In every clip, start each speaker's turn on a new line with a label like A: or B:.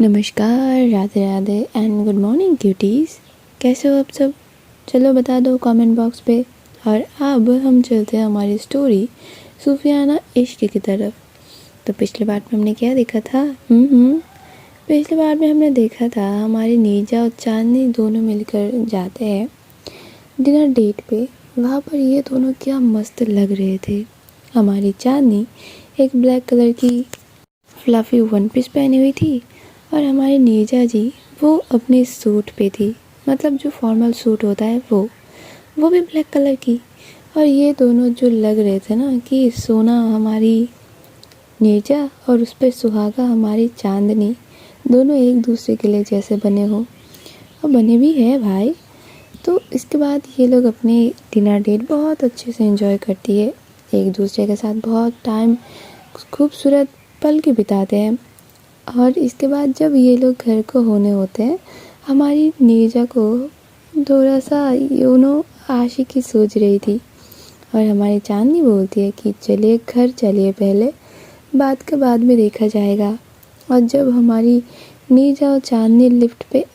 A: नमस्कार, Radhe Radhe and good morning cuties. कैसे हो आप सब? चलो बता दो कमेंट बॉक्स पे। और अब हम चलते हैं हमारी स्टोरी सूफियाना इश्क की तरफ। तो पिछले बार में हमने क्या देखा था? पिछले बार में हमने देखा था हमारी नीजा और चांदनी दोनों मिलकर जाते हैं डिनर डेट पे। वहाँ पर ये दोनों क्या मस्त लग रहे थे। हमारी चांदनी एक ब्लैक कलर की फ्लफ़ी वन पीस पहनी हुई थी और हमारी नीजा जी वो अपने सूट पे थी, मतलब जो फॉर्मल सूट होता है वो भी ब्लैक कलर की। और ये दोनों जो लग रहे थे ना कि सोना हमारी नीजा और उस पे सुहागा हमारी चांदनी, दोनों एक दूसरे के लिए जैसे बने हो, और बने भी है भाई। तो इसके बाद ये लोग अपने डिनर डेट बहुत अच्छे से एंजॉय करती है, एक दूसरे के साथ बहुत टाइम खूबसूरत पल के बिताते हैं। और इसके बाद जब ये लोग घर को होने होते हैं, हमारी नीरजा को थोड़ा सा आशिकी सोच रही थी और हमारी चांदनी बोलती है कि चलिए घर चलिए, पहले बात के बाद में देखा जाएगा। और जब हमारी नीरजा और चांदनी लिफ्ट पे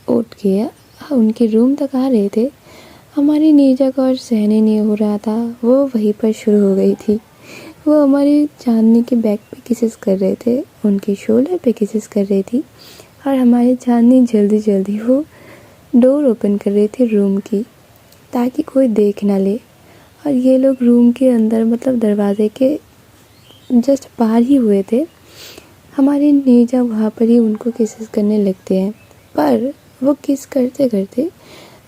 A: उठ के उनके रूम तक आ रहे थे, हमारी नीरजा को और सहने नहीं हो रहा था, वो वहीं पर शुरू हो गई थी। वो हमारी चांदनी के बैक पे किसेस कर रहे थे, उनके शोल्डर पे किसेस कर रही थी, और हमारी चांदनी जल्दी जल्दी वो डोर ओपन कर रही थी रूम की, ताकि कोई देख ना ले। और ये लोग रूम के अंदर, मतलब दरवाजे के जस्ट बाहर ही हुए थे। हमारी नीजा वहाँ पर ही उनको किसेस करने लगते हैं, पर वो किस करते करते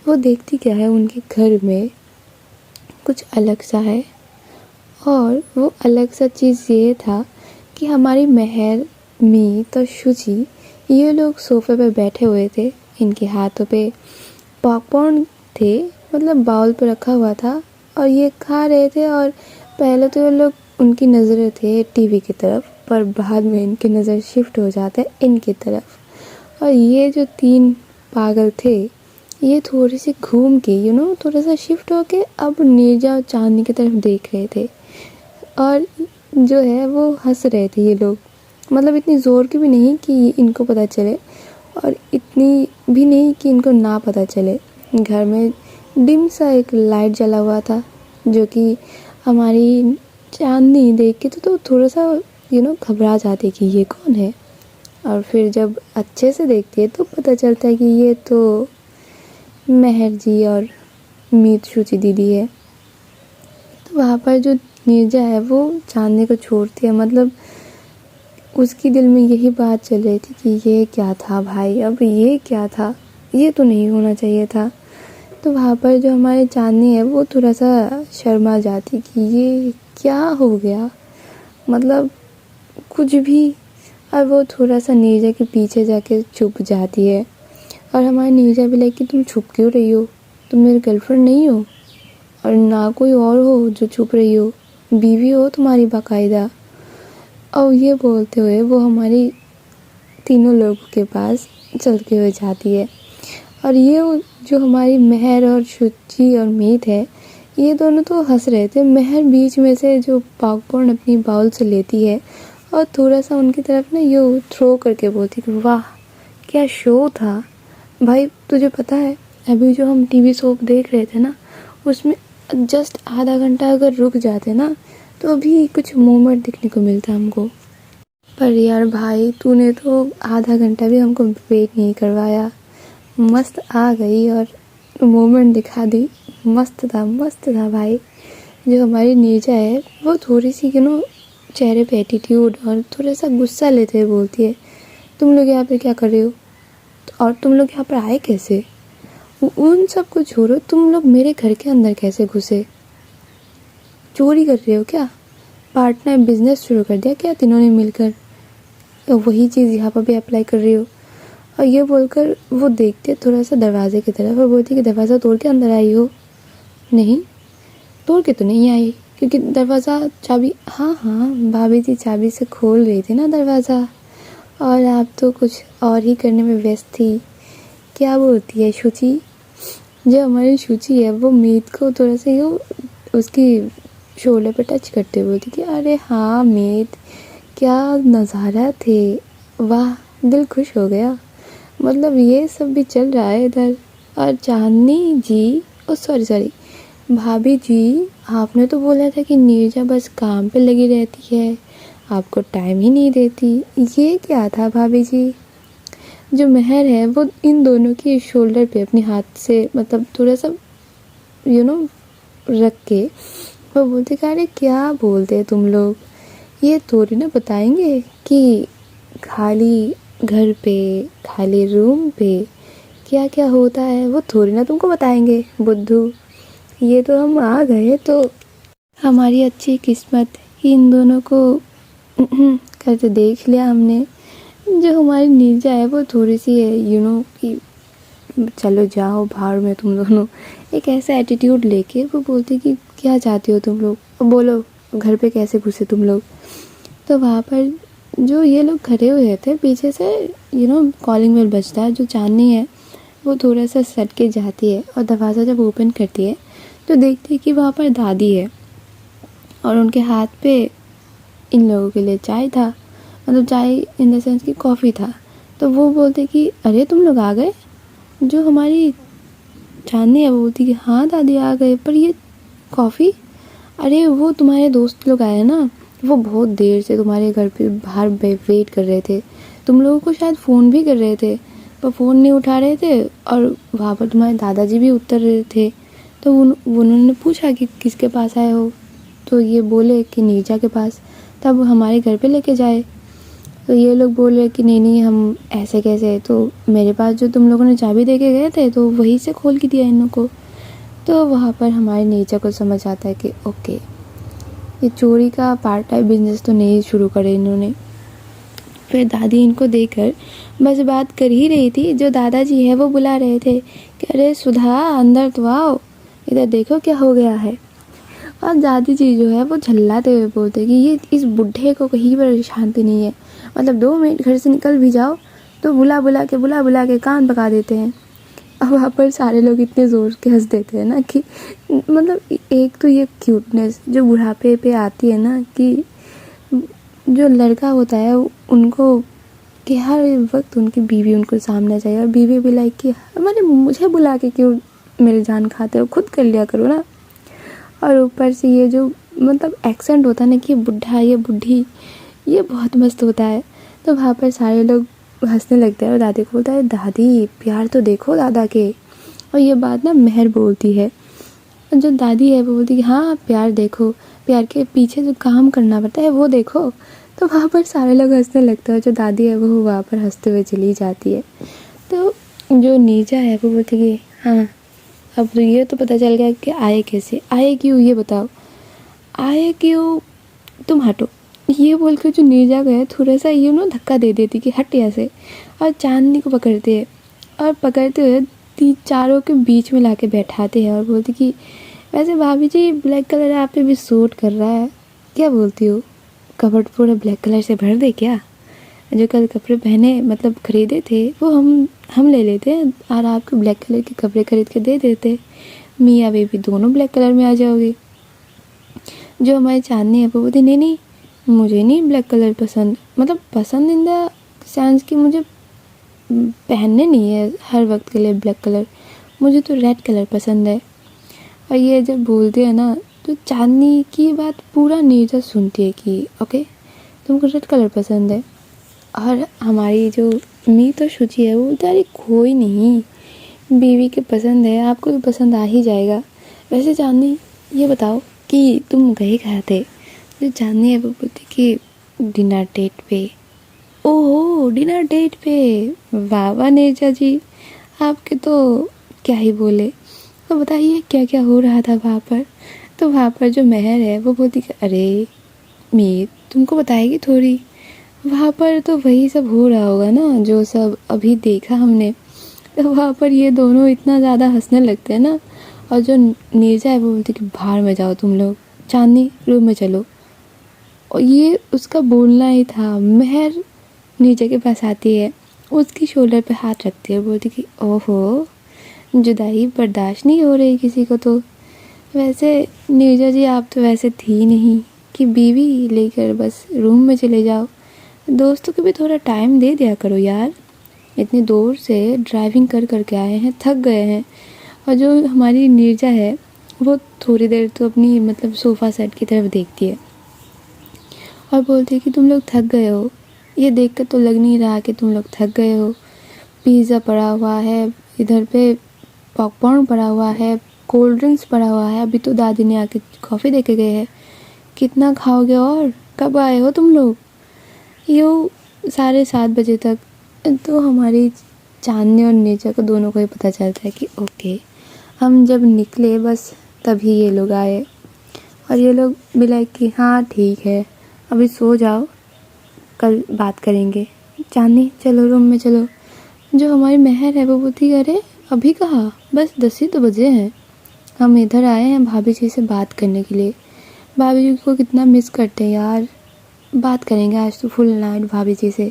A: वो देखती क्या है, उनके घर में कुछ अलग सा है। और वो अलग सा चीज़ ये था कि हमारी महर, मीत और शुचि ये लोग सोफ़े पे बैठे हुए थे। इनके हाथों पे पॉपकॉर्न थे, मतलब बाउल पे रखा हुआ था, और ये खा रहे थे। और पहले तो ये लोग, उनकी नज़रें थे टीवी की तरफ, पर बाद में इनकी नज़र शिफ्ट हो जाते हैं इनकी तरफ। और ये जो तीन पागल थे, ये थोड़ी सी घूम के थोड़ा सा शिफ्ट होके अब नीरजा और चांदनी की तरफ देख रहे थे। और जो है वो हंस रहे थे ये लोग, मतलब इतनी ज़ोर की भी नहीं कि इनको पता चले, और इतनी भी नहीं कि इनको ना पता चले। घर में डिम सा एक लाइट जला हुआ था, जो कि हमारी चांदनी देख के तो थोड़ा सा घबरा जाती कि ये कौन है। और फिर जब अच्छे से देखती है तो पता चलता है कि ये तो महर जी और मीत शुचि दीदी है। तो वहाँ पर जो नीरजा है वो चांदनी को छोड़ती है, मतलब उसकी दिल में यही बात चल रही थी कि ये क्या था भाई, अब ये क्या था, ये तो नहीं होना चाहिए था। तो वहाँ पर जो हमारी चांदनी है वो थोड़ा सा शर्मा जाती कि ये क्या हो गया, मतलब कुछ भी। और वो थोड़ा सा नीरजा के पीछे जाके छुप जाती है। और हमारी नीरजा भी लाइक कि तुम छुप क्यों रही हो, तुम मेरी गर्लफ्रेंड नहीं हो, और ना कोई और हो जो छुप रही हो, बीवी हो तुम्हारी बाकायदा। और ये बोलते हुए वो हमारी तीनों लोगों के पास चलते हुए जाती है। और ये जो हमारी महर और शुचि और मीत है, ये दोनों तो हंस रहे थे। महर बीच में से जो पॉपकॉर्न अपनी बाउल से लेती है और थोड़ा सा उनकी तरफ ये थ्रो करके बोलती कि वाह क्या शो था भाई। तुझे पता है अभी जो हम टीवी शो देख रहे थे ना, उसमें जस्ट आधा घंटा अगर रुक जाते ना तो अभी कुछ मोमेंट दिखने को मिलता हमको। पर यार भाई तूने तो आधा घंटा भी हमको वेट नहीं करवाया, मस्त आ गई और मोमेंट दिखा दी। मस्त था भाई। जो हमारी नीरजा है वो थोड़ी सी चेहरे पे एटीट्यूड और थोड़ा सा गुस्सा लेते हुए बोलती है, तुम लोग यहाँ पे क्या कर रहे हो, और तुम लोग यहाँ पर आए कैसे, उन सब को छोड़ो, तुम लोग मेरे घर के अंदर कैसे घुसे, चोरी कर रहे हो क्या, पार्टनर बिजनेस शुरू कर दिया क्या तीनों ने मिलकर, तो वही चीज़ यहाँ पर भी अप्लाई कर रही हो। और ये बोलकर वो देखते थोड़ा सा दरवाजे की तरफ और बोलती कि दरवाज़ा तोड़ के अंदर आई हो। नहीं, तोड़ के तो नहीं आई, क्योंकि दरवाज़ा चाबी, हाँ भाभी जी चाबी से खोल रही थी ना दरवाज़ा, और आप तो कुछ और ही करने में व्यस्त थी। क्या बोलती है शुचि, जो हमारी शुचि है वो मीत को थोड़ा सा उसकी शोल्डर पे टच करते हुए बोलती कि अरे हाँ मीत, क्या नज़ारा थे, वाह दिल खुश हो गया। मतलब ये सब भी चल रहा है इधर। और चांदनी जी, ओ सॉरी भाभी जी, आपने तो बोला था कि नीरजा बस काम पे लगी रहती है, आपको टाइम ही नहीं देती। ये क्या था भाभी जी? जो मेहर है वो इन दोनों की शोल्डर पे अपने हाथ से मतलब थोड़ा सा रख के वो बोलते कि अरे क्या बोलते हैं तुम लोग, ये थोड़ी ना बताएंगे कि खाली घर पे, खाली रूम पे क्या क्या होता है, वो थोड़ी ना तुमको बताएंगे बुद्धू। ये तो हम आ गए तो हमारी अच्छी किस्मत कि इन दोनों को करते देख लिया हमने। जो हमारी नीरजा है वो थोड़ी सी है कि चलो जाओ बाहर में तुम दोनों, एक ऐसा एटीट्यूड लेके वो बोलती कि क्या चाहती हो तुम लोग, बोलो घर पे कैसे घुसे तुम लोग। तो वहाँ पर जो ये लोग खड़े हुए थे पीछे से कॉलिंग बेल बजता है। जो चांदनी है वो थोड़ा सा सट के जाती है और दरवाज़ा जब ओपन करती है तो देखती है कि वहाँ पर दादी है और उनके हाथ पे इन लोगों के लिए चाय था, मतलब चाय इन द सेंस की कॉफ़ी था। तो वो बोलते कि अरे तुम लोग आ गए। जो हमारी चांदनी है वो बोलती कि हाँ दादी आ गए, पर ये कॉफ़ी, अरे वो तुम्हारे दोस्त लोग आए ना, वो बहुत देर से तुम्हारे घर पे बाहर वेट कर रहे थे, तुम लोगों को शायद फ़ोन भी कर रहे थे पर फ़ोन नहीं उठा रहे थे, और वहाँ पर तुम्हारे दादाजी भी उतर रहे थे। तो उन्होंने पूछा कि किसके पास आए हो, तो ये बोले कि नीरजा के पास, तब हमारे घर पे लेके जाए। तो ये लोग बोले कि नहीं हम ऐसे कैसे, तो मेरे पास जो तुम लोगों ने चाबी दे के गए थे तो वहीं से खोल के दिया इन लोगों को। तो वहाँ पर हमारे नीरजा को समझ आता है कि ओके, ये चोरी का पार्ट टाइम बिजनेस तो नहीं शुरू करे इन्होंने। फिर दादी इनको देखकर बस बात कर ही रही थी, जो दादाजी है वो बुला रहे थे कि अरे सुधा अंदर तो आओ, इधर देखो क्या हो गया है। और दादी जी जो है वो झल्लाते हुए बोलते कि ये इस बुढ़े को कहीं पर शांति नहीं है, मतलब 2 मिनट घर से निकल भी जाओ तो बुला बुला के कान पका देते हैं। और वहाँ पर सारे लोग इतने ज़ोर के हंस देते हैं ना कि मतलब एक तो ये क्यूटनेस जो बुढ़ापे पे आती है ना, कि जो लड़का होता है उनको कि हर वक्त उनकी बीवी उनको सामने चाहिए, और बीवी भी लाइक कि मैंने मुझे बुला के क्यों मेरी जान खाते हो, खुद कर लिया करो ना। और ऊपर से ये जो मतलब एक्सेंट होता है ना कि बुढ़ा ये बुढ़ी, ये बहुत मस्त होता है। तो वहाँ पर सारे लोग हंसने लगते हैं और दादी को बोलता है दादी प्यार तो देखो दादा के। और ये बात ना मेहर बोलती है, और जो दादी है वो बोलती है हाँ प्यार देखो, प्यार के पीछे जो काम करना पड़ता है वो देखो। तो वहाँ पर सारे लोग हंसने लगते हैं, जो दादी है वो वहाँ पर हंसते हुए चली जाती है। तो जो नीरजा है वो बोलती है हाँ अब तो ये तो पता चल गया कि आए कैसे, आए क्यों ये बताओ, आए क्यों, तुम हटो। ये बोल कर जो नीरजा गए थोड़ा सा धक्का दे देती कि हट यहाँ से, और चांदनी को पकड़ते हैं और पकड़ते हुए 3-4 के बीच में लाके बैठाते हैं और बोलती कि वैसे भाभी जी ब्लैक कलर आप पे भी सूट कर रहा है, क्या बोलती हो, कपड़ पूरा ब्लैक कलर से भर दे क्या, जो कल कपड़े पहने मतलब खरीदे थे वो हम ले लेते हैं और आपको ब्लैक कलर के कपड़े खरीद के दे देते, मियाँ बेबी दोनों ब्लैक कलर में आ जाओगे। जो हमारी चांदनी है वो बोलती नहीं मुझे नहीं ब्लैक कलर पसंद, मतलब पसंद इन द सेंस कि मुझे पहनने नहीं है हर वक्त के लिए ब्लैक कलर, मुझे तो रेड कलर पसंद है। और ये जब बोलते हैं ना तो चांदनी की बात पूरा नीरजा सुनती है कि ओके तुमको रेड कलर पसंद है। और हमारी जो मीत और शुचि है वो बोलती है अरे कोई नहीं, बीवी के पसंद है आपको भी पसंद आ ही जाएगा। वैसे चांदनी ये बताओ कि तुम गए कहाँ थे। जो चांदनी है वो बोलती कि डिनर डेट पे। ओहो डिनर डेट पे, वाह वाह नीरजा जी, आपके तो क्या ही बोले। तो बताइए क्या क्या हो रहा था वहाँ पर। तो वहाँ पर जो मेहर है वो बोलती कि अरे मीत तुमको बताएगी थोड़ी, वहाँ पर तो वही सब हो रहा होगा ना जो सब अभी देखा हमने। तो वहाँ पर ये दोनों इतना ज़्यादा हंसने लगते हैं ना, और जो नीरजा है वो बोलती कि बाहर में जाओ तुम लोग, चांदनी रूम में चलो। और ये उसका बोलना ही था। मेहर नीरजा के पास आती है, उसकी शोल्डर पे हाथ रखती है, बोलती कि ओहो जुदाई बर्दाश्त नहीं हो रही किसी को। तो वैसे नीरजा जी आप तो वैसे थी नहीं कि बीवी लेकर बस रूम में चले जाओ, दोस्तों को भी थोड़ा टाइम दे दिया करो यार, इतनी दूर से ड्राइविंग कर कर के आए हैं, थक गए हैं। और जो हमारी नीरजा है वो थोड़ी देर तो अपनी मतलब सोफ़ा सेट की तरफ देखती है और बोलती है कि तुम लोग थक गए हो, ये देख कर तो लग नहीं रहा कि तुम लोग थक गए हो। पिज़्ज़ा पड़ा हुआ है, इधर पे पॉपकॉर्न पड़ा हुआ है, कोल्ड ड्रिंक्स पड़ा हुआ है, अभी तो दादी ने आके कॉफ़ी दे के गए हैं। कितना खाओगे और कब आए हो तुम लोग? यूँ 7:30 बजे तक। तो हमारी चांदनी और नीरजा को दोनों को ही पता चलता है कि ओके, हम जब निकले बस तभी ये लोग आए। और ये लोग भी लाइक कि हाँ ठीक है, अभी सो जाओ, कल बात करेंगे। चांदनी चलो रूम में चलो। जो हमारी महर है वो बोलती है अरे अभी कहाँ, बस 10 ही तो बजे हैं, हम इधर आए हैं भाभी जी से बात करने के लिए। भाभी जी को कितना मिस करते हैं यार, बात करेंगे आज तो फुल नाइट भाभी जी से।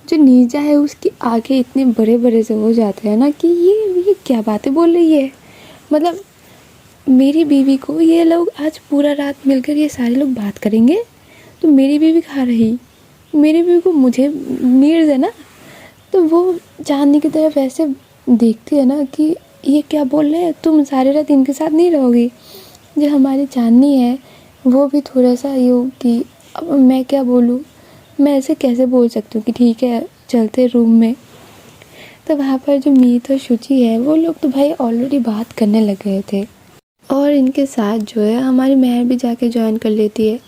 A: जो नीरजा है उसकी आंखें इतने बड़े बड़े से हो जाते हैं ना कि ये क्या बातें बोल रही है। मतलब मेरी बीवी को ये लोग आज पूरा रात मिलकर ये सारे लोग बात करेंगे, तो मेरी बीवी कहाँ रही? मेरी बीवी को मुझे नीड है ना, तो वो चांदनी की तरफ ऐसे देखती है ना कि ये क्या बोल रहे हैं, तुम सारी रात इनके साथ नहीं रहोगी। जो हमारी चांदनी है वो भी थोड़ा सा यूँ कि अब मैं क्या बोलूँ, मैं ऐसे कैसे बोल सकती हूँ कि ठीक है चलते रूम में। तो वहाँ पर जो मीत और शुचि है वो लोग तो भाई ऑलरेडी बात करने लग गए थे। और इनके साथ जो है हमारी महर भी जाके ज्वाइन कर लेती है।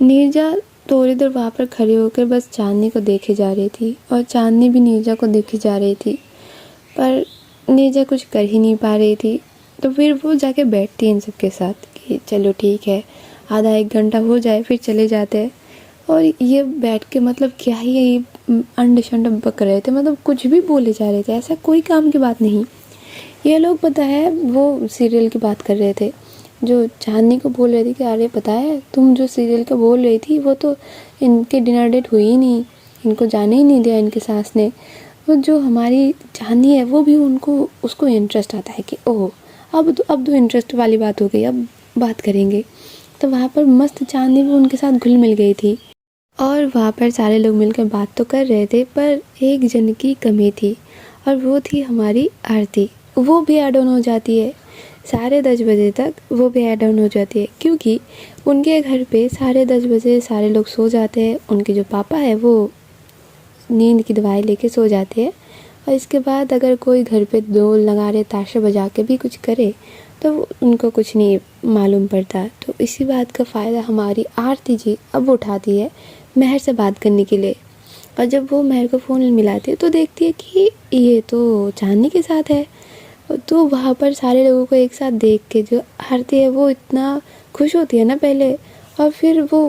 A: नीरजा थोड़ी देर वहाँ पर खड़ी होकर बस चांदनी को देखे जा रही थी और चांदनी भी नीरजा को देखे जा रही थी, पर नीरजा कुछ कर ही नहीं पा रही थी। तो फिर वो जाके बैठती है इन सब के साथ कि चलो ठीक है, आधा 1 घंटा हो जाए फिर चले जाते हैं। और ये बैठ के मतलब क्या ही ये अंड शंड बक रहे थे, मतलब कुछ भी बोले जा रहे थे, ऐसा कोई काम की बात नहीं। ये लोग पता है वो सीरियल की बात कर रहे थे। जो चांदनी को बोल रहे थे कि अरे पता है तुम जो सीरियल का बोल रही थी वो तो इनके डिनर डेट हुई ही नहीं, इनको जाने ही नहीं दिया इनके सास ने। वो जो हमारी चांदनी है वो भी उसको इंटरेस्ट आता है कि ओह अब तो इंटरेस्ट वाली बात हो गई, अब बात करेंगे। तो वहाँ पर मस्त चांदनी भी उनके साथ घुल मिल गई थी और वहाँ पर सारे लोग मिलकर बात तो कर रहे थे, पर एक जन की कमी थी और वो थी हमारी आरती। वो भी ऐड ऑन हो जाती है 10:30 बजे तक, वो भी ऐड ऑन हो जाती है क्योंकि उनके घर पे 10:30 बजे सारे लोग सो जाते हैं। उनके जो पापा है वो नींद की दवाई लेके सो जाते हैं और इसके बाद अगर कोई घर पे ढोल नगाड़े ताशे बजा के भी कुछ करे तो उनको कुछ नहीं मालूम पड़ता। तो इसी बात का फ़ायदा हमारी आरती जी अब उठाती है महर से बात करने के लिए। और जब वो महर को फ़ोन मिलाती है तो देखती है कि ये तो चांदनी के साथ है। तो वहाँ पर सारे लोगों को एक साथ देख के जो आरती है वो इतना खुश होती है ना पहले, और फिर वो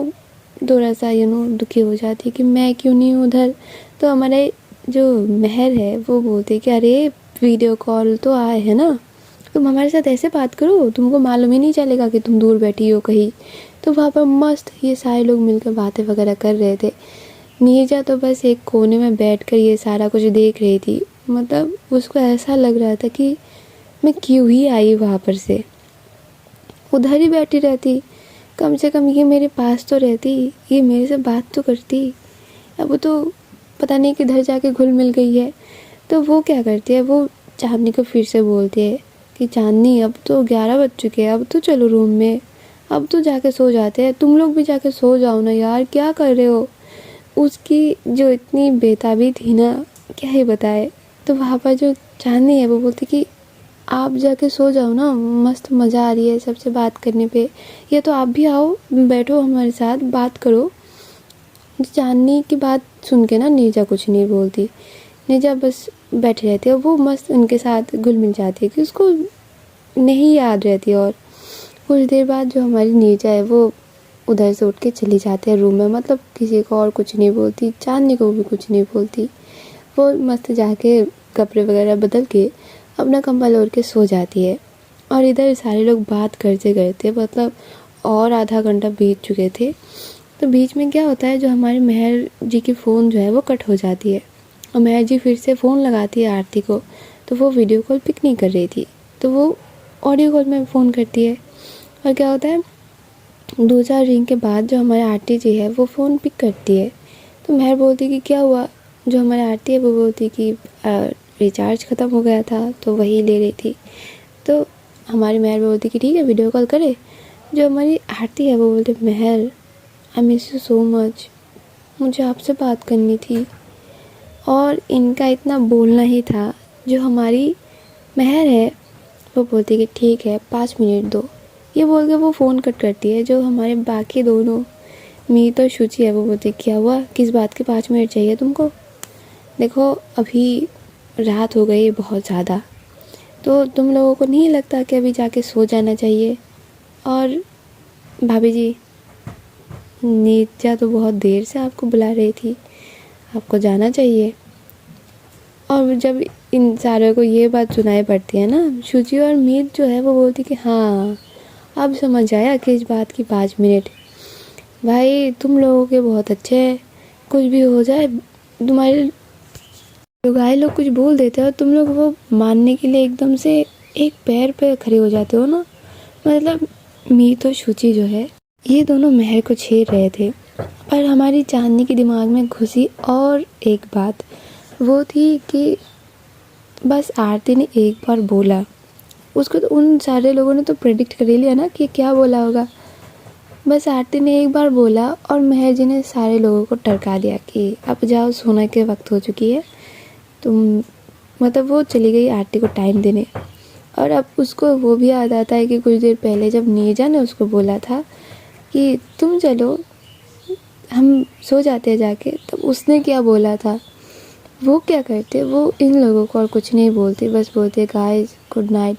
A: थोड़ा सा दुखी हो जाती है कि मैं क्यों नहीं हूँ उधर। तो हमारे जो महर है वो बोलती है कि अरे वीडियो कॉल तो आए है ना, तुम हमारे साथ ऐसे बात करो, तुमको मालूम ही नहीं चलेगा कि तुम दूर बैठी हो कहीं। तो वहाँ पर मस्त ये सारे लोग मिलकर बातें वगैरह कर रहे थे। नीरजा तो बस एक कोने में बैठकर ये सारा कुछ देख रही थी। मतलब उसको ऐसा लग रहा था कि मैं क्यों ही आई वहाँ पर से, उधर ही बैठी रहती, कम से कम ये मेरे पास तो रहती, ये मेरे से बात तो करती। अब वो तो पता नहीं किधर जाके घुल मिल गई है। तो वो क्या करती है, वो चांदनी को फिर से बोलती है कि चांदनी अब तो 11 बज चुके हैं, अब तो चलो रूम में, अब तो जाके सो जाते हैं, तुम लोग भी जाके सो जाओ ना यार, क्या कर रहे हो। उसकी जो इतनी बेताबी थी ना, क्या ही बताए। तो वहाँ पर जो चांदनी है वो बोलती कि आप जाके सो जाओ ना, मस्त मज़ा आ रही है सबसे बात करने पे, या तो आप भी आओ बैठो हमारे साथ बात करो। चांदनी की बात सुन के ना नीरजा कुछ नहीं बोलती, नीरजा बस बैठी रहती है। वो मस्त उनके साथ घुल मिल जाती है कि उसको नहीं याद रहती। और कुछ देर बाद जो हमारी नीरजा है वो उधर से उठ के चली जाती है रूम में, मतलब किसी को और कुछ नहीं बोलती, चांदनी को भी कुछ नहीं बोलती। वो मस्त जाके कपड़े वगैरह बदल के अपना कंबल ओढ़ के सो जाती है। और इधर सारे लोग बात करते करते मतलब और आधा घंटा बीत चुके थे। तो बीच में क्या होता है, जो हमारे महर जी की फ़ोन जो है वो कट हो जाती है और महर जी फिर से फ़ोन लगाती है आरती को। तो वो वीडियो कॉल पिक नहीं कर रही थी, तो वो ऑडियो कॉल में फ़ोन करती है। और क्या होता है, 2-4 रिंग के बाद जो हमारी आरती जी है वो फ़ोन पिक करती है। तो महर बोलती कि क्या हुआ। जो हमारी आरती है वो बोलती कि रिचार्ज ख़त्म हो गया था तो वही ले रही थी। तो हमारी महर बोलती कि ठीक है वीडियो कॉल करे। जो हमारी आरती है वो बोलती महर I miss you so much, मुझे आपसे बात करनी थी। और इनका इतना बोलना ही था। जो हमारी महर है वो बोलती कि ठीक है 5 मिनट दो। ये बोल के वो फ़ोन कट करती है। जो हमारे बाकी दोनों मीत और शुचि है वो बोलती क्या हुआ, किस बात के 5 मिनट चाहिए तुमको। देखो अभी रात हो गई बहुत ज़्यादा, तो तुम लोगों को नहीं लगता कि अभी जाके सो जाना चाहिए। और भाभी जी, नीचा तो बहुत देर से आपको बुला रही थी, आपको जाना चाहिए। और जब इन सारों को ये बात सुनाई पड़ती है ना, शुचि और मीत जो है वो बोलती कि हाँ अब समझ आया कि इस बात की 5 मिनट। भाई तुम लोगों के बहुत अच्छे हैं, कुछ भी हो जाए तुम्हारे लुगाई लोग कुछ बोल देते हो, तुम लोग वो मानने के लिए एकदम से एक पैर पे खड़े हो जाते हो ना। मतलब मीत और शुचि जो है ये दोनों महर को छेड़ रहे थे। पर हमारी चांदनी के दिमाग में घुसी और एक बात, वो थी कि बस आरती ने एक बार बोला, उसको तो उन सारे लोगों ने तो प्रेडिक्ट कर ही लिया ना कि क्या बोला होगा। बस आरती ने एक बार बोला और महर जी ने सारे लोगों को टरका दिया कि अब जाओ सोने के वक्त हो चुकी है तुम। मतलब वो चली गई आरती को टाइम देने। और अब उसको वो भी याद आता है कि कुछ देर पहले जब नीरजा ने उसको बोला था कि तुम चलो हम सो जाते हैं जाके, तब उसने क्या बोला था। वो क्या करते, वो इन लोगों को और कुछ नहीं बोलते, बस बोलते गाइस गुड नाइट,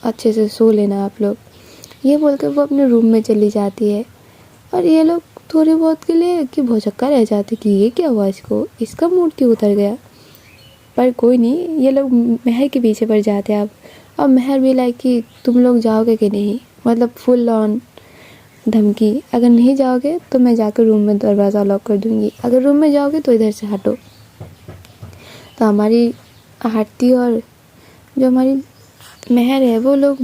A: अच्छे से सो लेना आप लोग, ये बोलकर वो अपने रूम में चली जाती है। और ये लोग थोड़ी बहुत के लिए कि भौचक्का रह जाते कि ये क्या हुआ, इसको इसका मूड क्यों उतर गया। पर कोई नहीं, ये लोग महर के पीछे पड़ जाते हैं अब। और महर भी लाइक कि तुम लोग जाओगे कि नहीं, मतलब फुल ऑन धमकी, अगर नहीं जाओगे तो मैं जाकर रूम में दरवाज़ा लॉक कर दूँगी, अगर रूम में जाओगे तो इधर से हटो। तो हमारी आरती और जो हमारी महर है वो लोग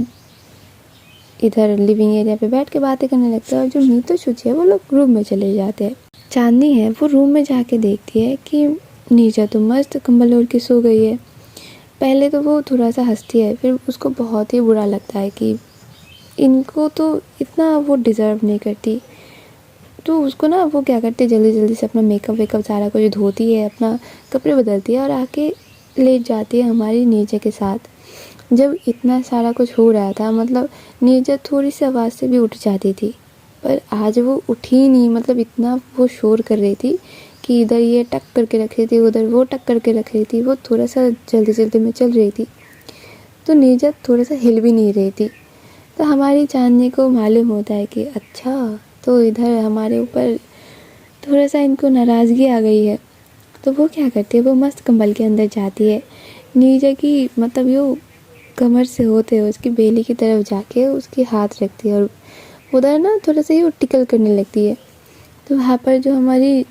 A: इधर लिविंग एरिया पे बैठ के बातें करने लगते हैं। और जो मीत और शुचि है वो लोग रूम में चले जाते हैं। चांदनी है वो रूम में जाके देखती है कि नीचा तो मस्त कंबल ओढ़ के सो गई है। पहले तो वो थोड़ा सा हंसती है, फिर उसको बहुत ही बुरा लगता है कि इनको तो इतना वो डिज़र्व नहीं करती। तो उसको ना वो क्या करती है, जल्दी जल्दी से अपना मेकअप वेकअप सारा कुछ धोती है, अपना कपड़े बदलती है और आके लेट जाती है हमारी नीचे के साथ। जब इतना सारा कुछ हो रहा था, मतलब नीचे थोड़ी सी आवाज़ से भी उठ जाती थी, पर आज वो उठी ही नहीं। मतलब इतना वो शोर कर रही थी कि इधर ये टक करके रख रही थी, उधर वो टक करके रख रही थी। वो थोड़ा सा जल्दी जल्दी में चल रही थी, तो नीचा थोड़ा सा हिल भी नहीं रही थी। तो हमारी चांदनी को मालूम होता है कि अच्छा तो इधर हमारे ऊपर थोड़ा सा इनको नाराज़गी आ गई है। तो वो क्या करती है, वो मस्त कंबल के अंदर जाती है, नीचे की मतलब यूँ कमर से होते हुए उसकी बेली की तरफ जाके उसके हाथ रखती है और उधर ना थोड़ा सा ये टिकल करने लगती है। तो वहाँ पर जो हमारी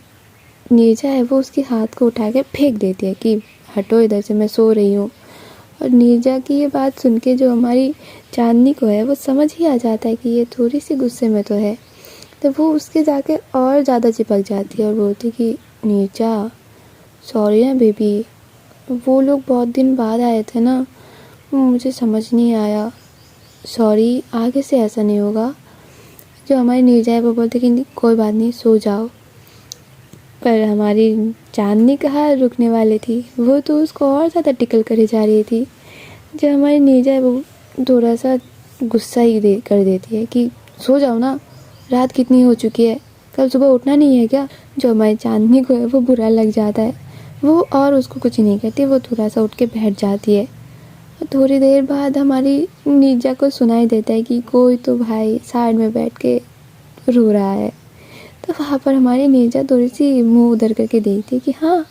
A: नीचा है वो उसके हाथ को उठा के फेंक देती है कि हटो इधर से, मैं सो रही हूँ। और नीरजा की ये बात सुन के जो हमारी चांदनी को है वो समझ ही आ जाता है कि ये थोड़ी सी गुस्से में तो है। तो वो उसके जाके और ज़्यादा चिपक जाती है और बोलती कि नीरजा सॉरी ना बेबी, वो लोग बहुत दिन बाद आए थे ना, मुझे समझ नहीं आया, सॉरी आगे से ऐसा नहीं होगा। जो हमारी नीरजा है वो बोलती कि कोई बात नहीं सो जाओ। पर हमारी चांदनी कहाँ रुकने वाली थी, वो तो उसको और ज़्यादा टिकल करे जा रही थी। जो हमारी नीरजा है वो थोड़ा सा गुस्सा ही कर देती है कि सो जाओ ना, रात कितनी हो चुकी है, कल सुबह उठना नहीं है क्या। जो हमारी चांदनी को है वो बुरा लग जाता है, वो और उसको कुछ नहीं कहती, वो थोड़ा सा उठ के बैठ जाती है। और थोड़ी देर बाद हमारी नीरजा को सुनाई देता है कि कोई तो भाई साइड में बैठ के रो रहा है। तो वहाँ पर हमारी नीरजा थोड़ी सी मुंह उधर करके देखती है कि हाँ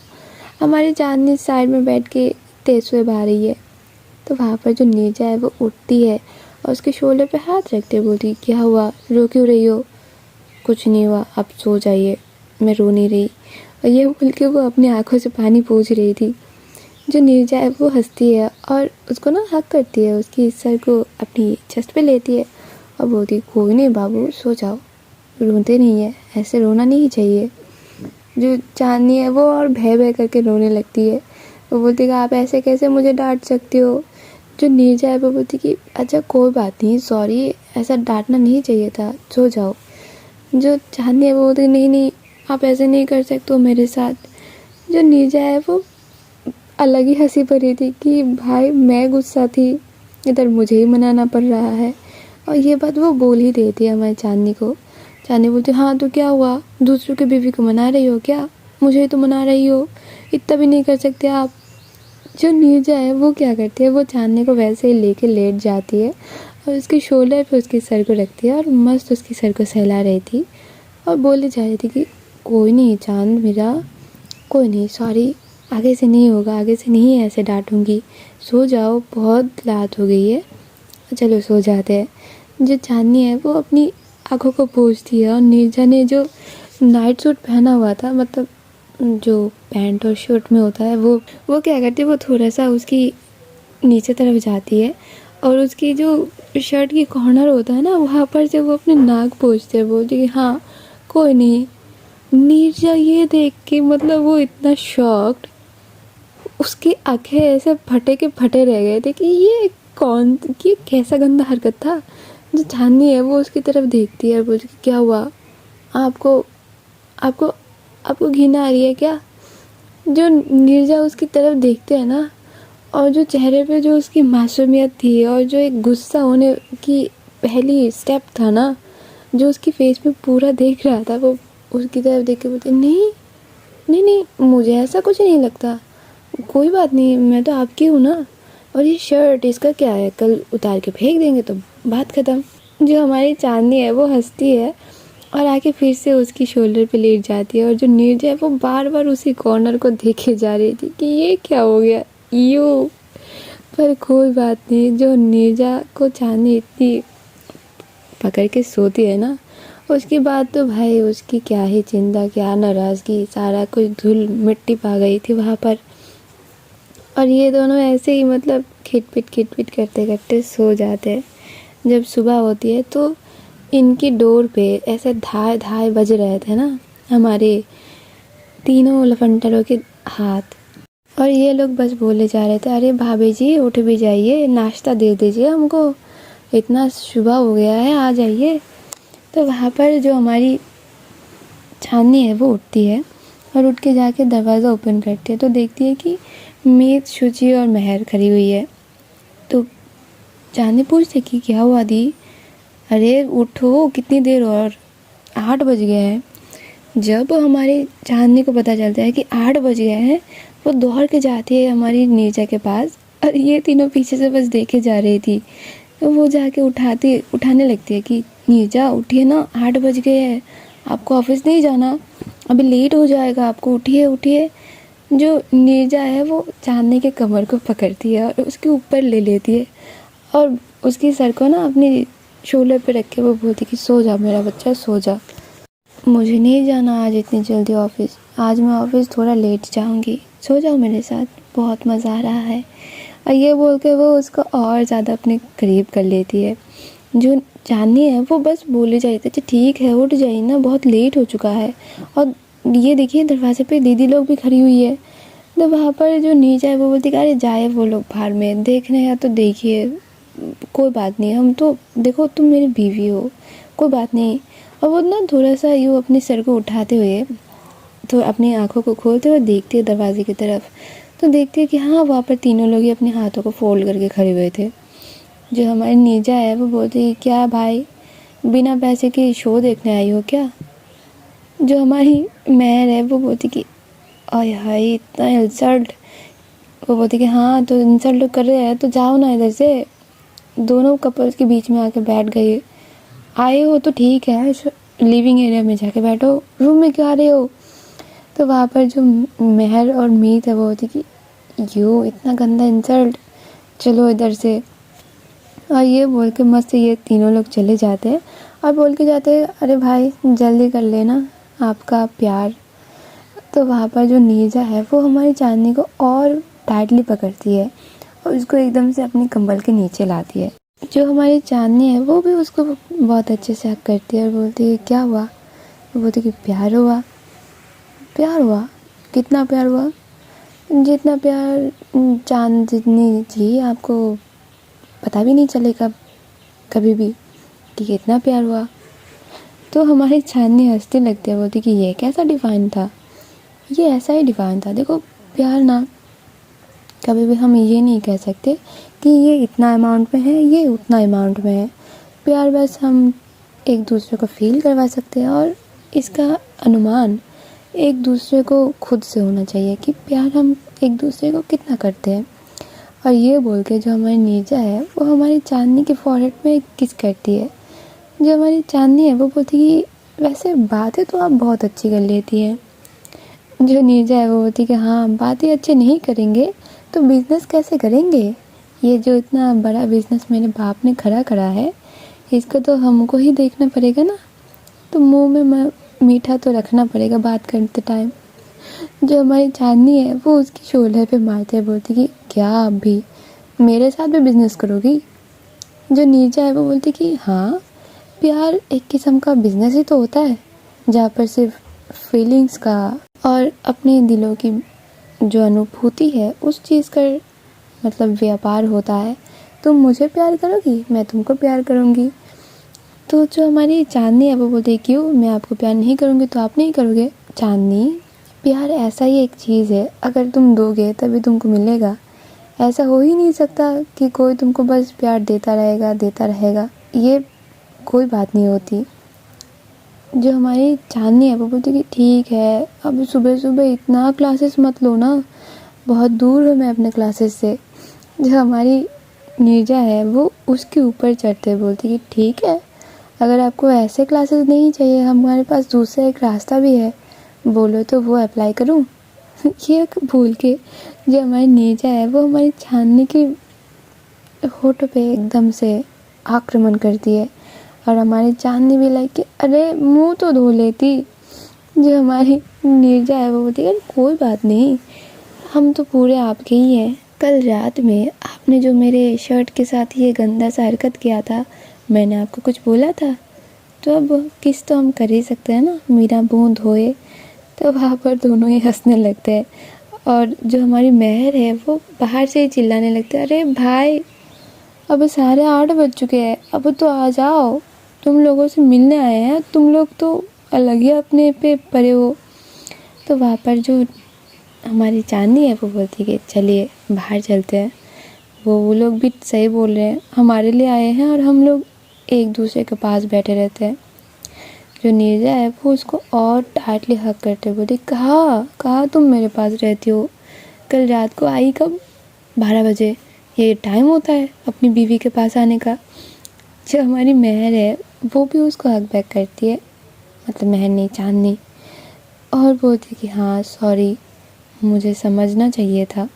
A: हमारी चांदनी साइड में बैठ के तेसुए बहा रही है। तो वहाँ पर जो नीरजा है वो उठती है और उसके शोल्डर पे हाथ रखते बोलती क्या हुआ, रो क्यों रही हो। कुछ नहीं हुआ, आप सो जाइए, मैं रो नहीं रही। और ये बोल के वो अपनी आँखों से पानी पोंछ रही थी। जो नीरजा है वो हंसती है और उसको ना हक करती है, उसकी सर को अपनी चेस्ट पे लेती है और बोलती कोई नहीं बाबू सो जाओ, रोते नहीं है, ऐसे रोना नहीं चाहिए। जो चांदनी है वो और भय भय करके रोने लगती है। वो बोलती है कि आप ऐसे कैसे मुझे डांट सकते हो। जो नीरजा है वो बोलती कि अच्छा कोई बात नहीं, सॉरी, ऐसा डांटना नहीं चाहिए था, सो जाओ। जो चांदनी है वो बोलती नहीं नहीं, आप ऐसे नहीं कर सकते हो मेरे साथ। जो नीरजा है वो अलग ही हंसी भरी थी कि भाई मैं गुस्सा थी, इधर मुझे ही मनाना पड़ रहा है। और ये बात वो बोल ही देती है हमारी चांदनी को। चांदनी बोलती हाँ तो क्या हुआ, दूसरों की बीवी को मना रही हो क्या, मुझे तो मना रही हो, इतना भी नहीं कर सकते आप। जो नीरजा है वो क्या करती है, वो चांदनी को वैसे ही लेके लेट जाती है और उसके शोल्डर पे उसके सर को रखती है और मस्त उसके सर को सहला रही थी और बोली जा रही थी कि कोई नहीं चांद मेरा, कोई नहीं, सॉरी, आगे से नहीं होगा, आगे से नहीं ऐसे डांटूंगी, सो जाओ, बहुत रात हो गई है, चलो सो जाते हैं। जो चांदनी है वो अपनी आँखों को पोंछती है और नीरजा ने जो नाइट सूट पहना हुआ था, मतलब जो पैंट और शर्ट में होता है, वो क्या करती है, वो थोड़ा सा उसकी नीचे तरफ जाती है और उसकी जो शर्ट की कॉर्नर होता है ना, वहाँ पर से वो अपने नाक पोंछते है, बोलती कि हाँ कोई नहीं। नीरजा ये देख के मतलब वो इतना शॉक्ड, उसकी आंखें ऐसे फटे के फटे रह गए थे कि ये कैसा गंदा हरकत था। जो चांदनी है वो उसकी तरफ देखती है और बोलती कि क्या हुआ, आपको आपको आपको घिन आ रही है क्या। जो नीरजा उसकी तरफ देखते हैं ना, और जो चेहरे पे जो उसकी मासूमियत थी और जो एक गुस्सा होने की पहली स्टेप था ना, जो उसकी फेस में पूरा देख रहा था, वो उसकी तरफ देख के बोलते नहीं नहीं नहीं, मुझे ऐसा कुछ नहीं लगता, कोई बात नहीं, मैं तो आपकी हूँ ना, और ये शर्ट इसका क्या है, कल उतार के फेंक देंगे तो बात ख़त्म। जो हमारी चांदनी है वो हंसती है और आके फिर से उसकी शोल्डर पे लेट जाती है और जो नीरजा है वो बार बार उसी कॉर्नर को देखे जा रही थी कि ये क्या हो गया यू। पर कोई बात नहीं, जो नीरजा को चांदनी इतनी पकड़ के सोती है ना, उसके बाद तो भाई उसकी क्या ही चिंता, क्या नाराज़गी, सारा कुछ धूल मिट्टी पा गई थी वहाँ पर। और ये दोनों ऐसे ही मतलब खिटपिट करते करते सो जाते हैं। जब सुबह होती है तो इनकी डोर पे ऐसे धाए धाए बज रहे थे ना हमारे तीनों लफंटरों के हाथ, और ये लोग बस बोले जा रहे थे अरे भाभी जी उठ भी जाइए, नाश्ता दे दीजिए हमको, इतना सुबह हो गया है, आ जाइए। तो वहाँ पर जो हमारी चांदनी है वो उठती है और उठ के जाके दरवाज़ा ओपन करती है तो देखती है कि मीत, शुचि और महर खड़ी हुई है। तो चांदनी पूछती कि क्या हुआ दी, अरे उठो, कितनी देर और, 8 बज गए हैं। जब हमारी चांदनी को पता चलता है कि 8 बज गए हैं, वो दौड़ के जाती है हमारी नीरजा के पास और ये तीनों पीछे से बस देखे जा रही थी। तो वो जाके उठाने लगती है कि नीरजा उठिए ना, 8 बज गए हैं, आपको ऑफिस नहीं जाना, अभी लेट हो जाएगा आपको, उठिए उठिए। जो नीरजा है वो चांदनी के कमर को पकड़ती है और उसके ऊपर ले लेती है और उसकी सर को ना अपनी शोल्डर पे रख के वो बोलती कि सो जा मेरा बच्चा, सो जा, मुझे नहीं जाना आज इतनी जल्दी ऑफिस, आज मैं ऑफिस थोड़ा लेट जाऊंगी, सो जाओ मेरे साथ, बहुत मज़ा आ रहा है। और ये बोल के वो उसको और ज़्यादा अपने करीब कर लेती है। जो चांदनी है वो बस बोले जा रही थी अच्छा ठीक है उठ जाइए ना, बहुत लेट हो चुका है, और ये देखिए दरवाजे पे दीदी लोग भी खड़ी हुई है। तो वहाँ पर जो नीचे है वो बोलती कि अरे जाए वो लोग बाहर में, देखने हैं तो देखिए, कोई बात नहीं, हम तो देखो तुम मेरी बीवी हो, कोई बात नहीं। और वो ना थोड़ा सा यूँ अपने सर को उठाते हुए तो अपनी आंखों को खोलते हुए देखती है दरवाजे की तरफ, तो देखती है कि हाँ वहाँ पर तीनों लोग ही अपने हाथों को फोल्ड करके खड़े हुए थे। जो हमारी नीजा है वो बोलती है क्या भाई, बिना पैसे की शो देखने आई हो क्या। जो हमारी महर है वो बोलती कि आय हाय इतना इंसल्ट, वो बोलती कि हाँ तो इंसल्ट कर रहे हैं तो जाओ ना इधर से। दोनों कपल्स के बीच में आके बैठ गई, आए हो तो ठीक है, लिविंग एरिया में जाके बैठो, रूम में क्यों आ रहे हो। तो वहाँ पर जो महर और मीत है वो होती कि यो इतना गंदा इंसल्ट, चलो इधर से। और ये बोल के मस्त ये तीनों लोग चले जाते हैं और बोल के जाते हैं अरे भाई जल्दी कर लेना आपका प्यार। तो वहाँ पर जो नीजा है वो हमारी चांदनी को और टाइटली पकड़ती है और उसको एकदम से अपनी कंबल के नीचे लाती है। जो हमारी चांदनी है वो भी उसको बहुत अच्छे से हक करती है और बोलती है क्या हुआ, वो बोलती कि प्यार हुआ। प्यार हुआ। कितना प्यार हुआ? जितना प्यार चांदनी जी आपको पता भी नहीं चलेगा कभी भी कि कितना प्यार हुआ। तो हमारी चांदनी हंसती लगती है, बोलती कि ये कैसा डिफाइन था, ये ऐसा ही डिफाइन था। देखो प्यार ना, कभी भी हम ये नहीं कह सकते कि ये इतना अमाउंट में है, ये उतना अमाउंट में है। प्यार बस हम एक दूसरे को फील करवा सकते हैं, और इसका अनुमान एक दूसरे को खुद से होना चाहिए कि प्यार हम एक दूसरे को कितना करते हैं। और ये बोल के जो हमारी नीरजा है वो हमारी चांदनी के फॉरहेड में किस करती है। जो हमारी चांदनी है वो बोलती कि वैसे बातें तो आप बहुत अच्छी कर लेती हैं। जो नीरजा है वो बोलती कि हाँ, बातें अच्छे नहीं करेंगे तो बिज़नेस कैसे करेंगे। ये जो इतना बड़ा बिज़नेस मेरे बाप ने खड़ा करा है, इसको तो हमको ही देखना पड़ेगा ना, तो मुंह में मीठा तो रखना पड़ेगा बात करते टाइम। जो हमारी चांदनी है वो उसकी शोल्डर पे मारते है, बोलती कि क्या आप भी मेरे साथ भी बिज़नेस करोगी। जो नीरजा है वो बोलती कि हाँ, प्यार एक किस्म का बिज़नेस ही तो होता है, जहाँ पर सिर्फ फीलिंग्स का और अपने दिलों की जो अनुभूति है उस चीज़ का मतलब व्यापार होता है। तुम मुझे प्यार करोगी, मैं तुमको प्यार करूँगी। तो जो हमारी चांदनी है वो बोलती है क्यों, मैं आपको प्यार नहीं करूँगी तो आप नहीं करोगे। चांदनी, प्यार ऐसा ही एक चीज़ है, अगर तुम दोगे तभी तुमको मिलेगा। ऐसा हो ही नहीं सकता कि कोई तुमको बस प्यार देता रहेगा, ये कोई बात नहीं होती। जो हमारी चांदनी है वो बोलती कि ठीक है, अब सुबह सुबह इतना क्लासेस मत लो ना, बहुत दूर हूँ मैं अपने क्लासेस से। जो हमारी नीरजा है वो उसके ऊपर चढ़ते बोलती कि ठीक है, अगर आपको ऐसे क्लासेस नहीं चाहिए, हमारे पास दूसरा एक रास्ता भी है, बोलो तो वो अप्लाई करूँ। ये भूल के जो हमारी नीरजा है वो हमारी चांदनी की होठों पे एकदम से आक्रमण करती है, और हमारी चांदनी भी लाइक कि अरे मुंह तो धो लेती। जो हमारी नीरजा है वो बोलती है कोई बात नहीं, हम तो पूरे आपके ही हैं। कल रात में आपने जो मेरे शर्ट के साथ ये गंदा सा हरकत किया था, मैंने आपको कुछ बोला था, तो अब किस तो हम कर ही सकते हैं ना, मेरा मुँह धोए। तो वहाँ पर दोनों ही हंसने लगते हैं, और जो हमारी महर है वो बाहर से ही चिल्लाने लगते हैं, अरे भाई अब 8:30 बज चुके हैं, अब तो आ जाओ, तुम लोगों से मिलने आए हैं, तुम लोग तो अलग ही अपने पे पड़े हो। तो वहाँ पर जो हमारी चांदनी है वो बोलती है कि चलिए बाहर चलते हैं। वो लोग भी सही बोल रहे हैं, हमारे लिए आए हैं और हम लोग एक दूसरे के पास बैठे रहते हैं। जो नीरजा है वो उसको और टाइटली हक करते बोलती कहाँ तुम मेरे पास रहती हो, कल रात को आई कब? 12 बजे, ये टाइम होता है अपनी बीवी के पास आने का। जो हमारी महर है वो भी उसको हक बैक करती है, मतलब महर नहीं, चांदनी, और बोलती कि हाँ सॉरी, मुझे समझना चाहिए था।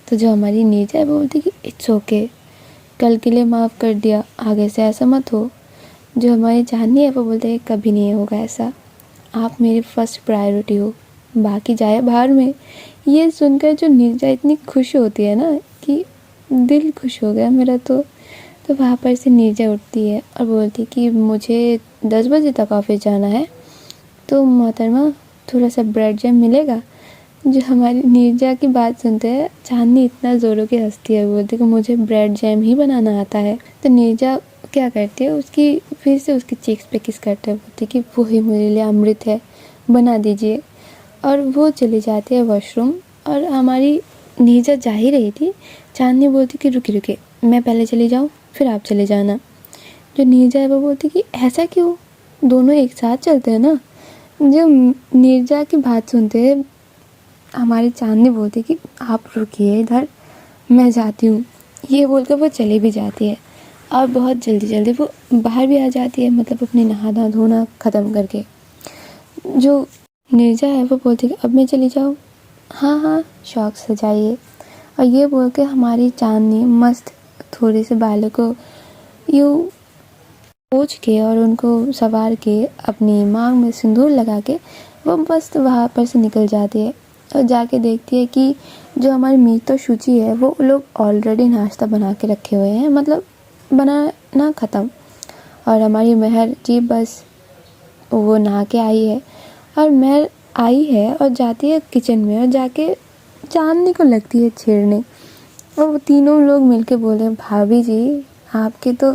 A: तो जो हमारी नीरजा है वो बोलती कि इट्स ओके, कल के लिए माफ़ कर दिया, आगे से ऐसा मत हो। जो हमारी चांदनी है वो बोलते हैं कभी नहीं होगा ऐसा, आप मेरी फर्स्ट प्रायोरिटी हो, बाकी जाए बाहर में। ये सुनकर जो नीरजा इतनी खुश होती है ना कि दिल खुश हो गया मेरा। तो वहाँ पर से नीरजा उठती है और बोलती कि मुझे 10 बजे तक ऑफिस जाना है, तो मोहतरमा थोड़ा सा ब्रेड जैम मिलेगा। जो हमारी नीरजा की बात सुनते हैं चांदनी इतना ज़ोरों की हंसती है, बोलती कि मुझे ब्रेड जैम ही बनाना आता है। तो नीरजा क्या करती है, उसकी फिर से उसकी चीक्स पे किस करते हैं, बोलती कि वो ही मेरे लिए अमृत है, बना दीजिए। और वो चली जाती है वॉशरूम, और हमारी नीरजा जा ही रही थी, चांदनी बोलती कि रुकी मैं पहले चली जाऊँ फिर आप चले जाना। जो नीरजा है वो बोलती कि ऐसा क्यों, दोनों एक साथ चलते हैं ना। जो नीरजा की बात सुनते हैं हमारी चांदनी बोलती कि आप रुकिए इधर, मैं जाती हूँ। ये बोलकर वो चली भी जाती है, और बहुत जल्दी वो बाहर भी आ जाती है, मतलब अपनी नहाना धोना ख़त्म करके। जो नीरजा है वो बोलती है कि अब मैं चली जाऊँ। हाँ शौक से जाइए। और ये बोल के हमारी चांदनी मस्त थोड़े से बालों को यूँ पोंछ के और उनको सवार के अपनी मांग में सिंदूर लगा के वो मस्त वहाँ पर से निकल जाती है, और जाके देखती है कि जो हमारी मीत और शुचि है वो लोग ऑलरेडी नाश्ता बना के रखे हुए हैं, मतलब बनाना ख़त्म। और हमारी महर जी बस वो नहा के आई है, और महर आई है और जाती है किचन में और जाके चांदनी को लगती है छेड़ने। और वो तीनों लोग मिलके बोले, भाभी जी आपके तो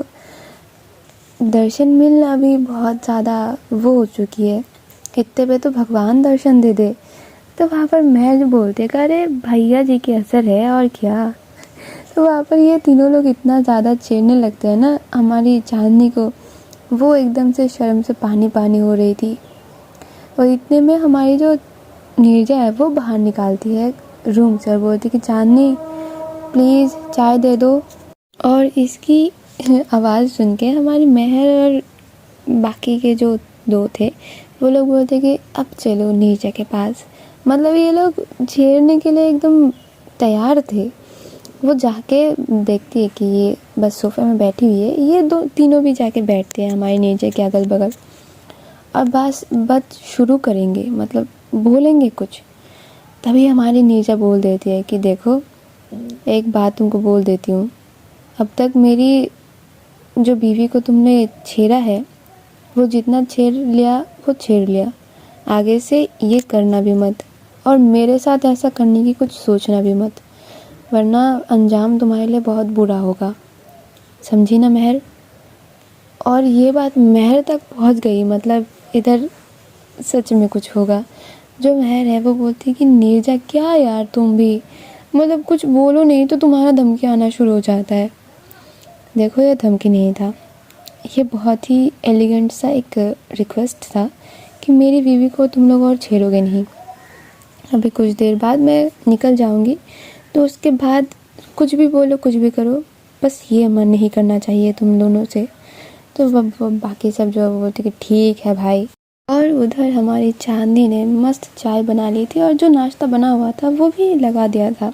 A: दर्शन मिलना भी बहुत ज़्यादा वो हो चुकी है, इतने पे तो भगवान दर्शन दे दे। तो वहाँ पर महज बोलते कि अरे भैया जी के असर है और क्या। तो वहाँ पर ये तीनों लोग इतना ज़्यादा छेड़ने लगते हैं ना हमारी चांदनी को, वो एकदम से शर्म से पानी पानी हो रही थी। और इतने में हमारी जो नीरजा है वो बाहर निकालती है रूम से और बोलती कि चांदनी प्लीज़ चाय दे दो। और इसकी आवाज़ सुन के हमारी महर और बाकी के जो दो थे वो लोग बोलते कि अब चलो नीरजा के पास। मतलब ये लोग छेड़ने के लिए एकदम तैयार थे। वो जाके देखती है कि ये बस सोफे में बैठी हुई है, ये दो तीनों भी जाके बैठते हैं हमारी नीरजा के अगल बगल और बस बात शुरू करेंगे, मतलब बोलेंगे कुछ। तभी हमारी नीरजा बोल देती है कि देखो एक बात तुमको बोल देती हूँ, अब तक मेरी जो बीवी को तुमने छेड़ा है वो जितना छेड़ लिया वो छेड़ लिया, आगे से ये करना भी मत और मेरे साथ ऐसा करने की कुछ सोचना भी मत, वरना अंजाम तुम्हारे लिए बहुत बुरा होगा, समझी ना महर। और ये बात महर तक पहुंच गई, मतलब इधर सच में कुछ होगा। जो महर है वो बोलती कि नीरजा क्या यार तुम भी, मतलब कुछ बोलो नहीं तो तुम्हारा धमकी आना शुरू हो जाता है। देखो ये धमकी नहीं था, ये बहुत ही एलिगेंट सा एक रिक्वेस्ट था कि मेरी बीवी को तुम लोग और छेड़ोगे नहीं। अभी कुछ देर बाद मैं निकल जाऊंगी, तो उसके बाद कुछ भी बोलो कुछ भी करो, बस ये मन नहीं करना चाहिए तुम दोनों से। तो बाकी सब जो बोलते कि ठीक है भाई। और उधर हमारी चांदनी ने मस्त चाय बना ली थी और जो नाश्ता बना हुआ था वो भी लगा दिया था,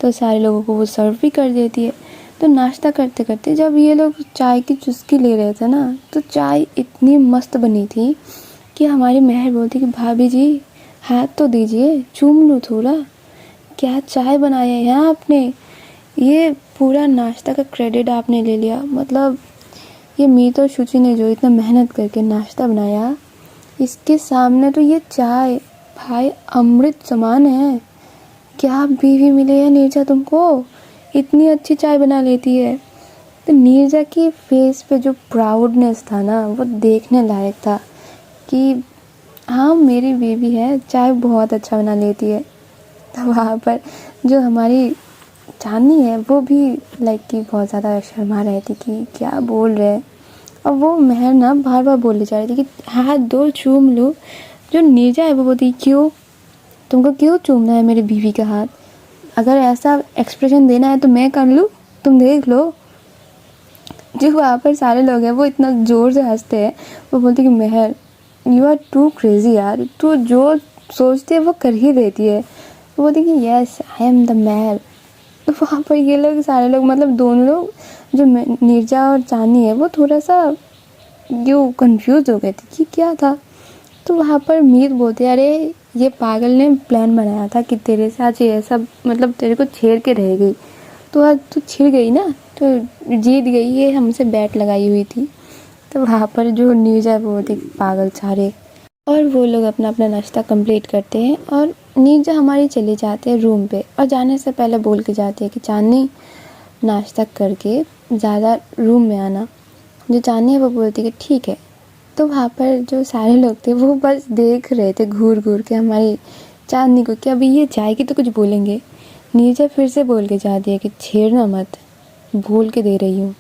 A: तो सारे लोगों को वो सर्व भी कर देती है। तो नाश्ता करते करते जब ये लोग चाय की चुस्की ले रहे थे ना, तो चाय इतनी मस्त बनी थी कि हमारी महर बोलती कि भाभी जी हाथ तो दीजिए, चूम लूँ थोड़ा, क्या चाय बनाया है आपने, ये पूरा नाश्ता का क्रेडिट आपने ले लिया। मतलब ये मीत और शुचि ने जो इतना मेहनत करके नाश्ता बनाया, इसके सामने तो ये चाय भाई अमृत समान है। क्या बीवी मिले है नीरजा तुमको, इतनी अच्छी चाय बना लेती है। तो नीरजा की फेस पे जो प्राउडनेस था ना वो देखने लायक था कि हाँ मेरी बेबी है, चाय बहुत अच्छा बना लेती है। तो वहाँ पर जो हमारी चांदनी है वो भी लाइक कि बहुत ज़्यादा शर्मा रही थी कि क्या बोल रहे हैं। और वो महर ना बार बार बोली जा रही थी कि हाथ दो चूम लो। जो नीरजा है वो बोलती क्यों, तुमको क्यों चूमना है मेरी बीवी का हाथ, अगर ऐसा एक्सप्रेशन देना है तो मैं कर लूँ, तुम देख लो। जो वहाँ पर सारे लोग हैं वो इतना ज़ोर से हंसते हैं। वो बोलते कि महर यू आर टू क्रेजी यार, तू जो सोचती है वो कर ही देती है। वो बोलती कि यस आई एम द महर। तो वहाँ पर ये लोग सारे लोग, मतलब दोनों लोग जो नीरजा और चांदनी है वो थोड़ा सा जो कंफ्यूज हो गए थे कि क्या था। तो वहाँ पर मीत बोलते अरे ये पागल ने प्लान बनाया था कि तेरे साथ ये सब, मतलब तेरे को छेड़ के रह गई, तो आज तू छिड़ गई ना, तो जीत गई, ये हमसे बैट लगाई हुई थी। तो वहाँ पर जो नीरजा वो होती पागल सारे। और वो लोग अपना अपना नाश्ता कंप्लीट करते हैं और नीरजा हमारी चली जाते हैं रूम पे, और जाने से पहले बोल के जाती है कि चांदनी नाश्ता करके ज़्यादा रूम में आना। जो चांदनी है वो बोलती है कि ठीक है। तो वहाँ पर जो सारे लोग थे वो बस देख रहे थे घूर घूर के हमारी चांदनी को कि अभी ये जाएगी तो कुछ बोलेंगे। नीरजा फिर से बोल के जाती है कि छेड़ना मत, बोल के दे रही हूँ।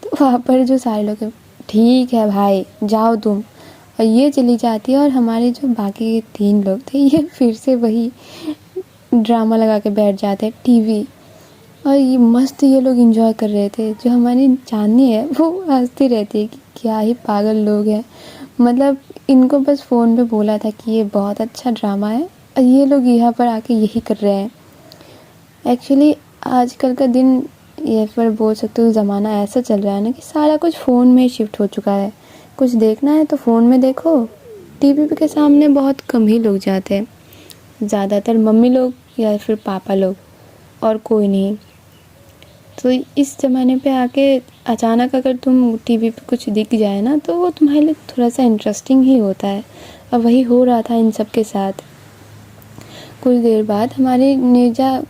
A: तो वहाँ पर जो सारे लोग हैं ठीक है भाई जाओ तुम, और ये चली जाती है। और हमारे जो बाकी 3 लोग थे ये फिर से वही ड्रामा लगा के बैठ जाते हैं टीवी, और ये मस्त ये लोग एंजॉय कर रहे थे। जो हमारी चांदनी है वो हंसती रहती है कि क्या ही पागल लोग हैं, मतलब इनको बस फ़ोन पे बोला था कि ये बहुत अच्छा ड्रामा है और ये लोग यहाँ पर आके यही कर रहे हैं। एक्चुअली आजकल का दिन ये फिर बोल सकते हो ज़माना ऐसा चल रहा है ना कि सारा कुछ फ़ोन में शिफ्ट हो चुका है। कुछ देखना है तो फ़ोन में देखो, टीवी के सामने बहुत कम ही लोग जाते हैं, ज़्यादातर मम्मी लोग या फिर पापा लोग, और कोई नहीं। तो इस ज़माने पे आके अचानक अगर तुम टीवी पे कुछ दिख जाए ना तो वो तुम्हारे लिए थोड़ा सा इंटरेस्टिंग ही होता है। और वही हो रहा था इन सब के साथ। कुछ देर बाद हमारी नीरजा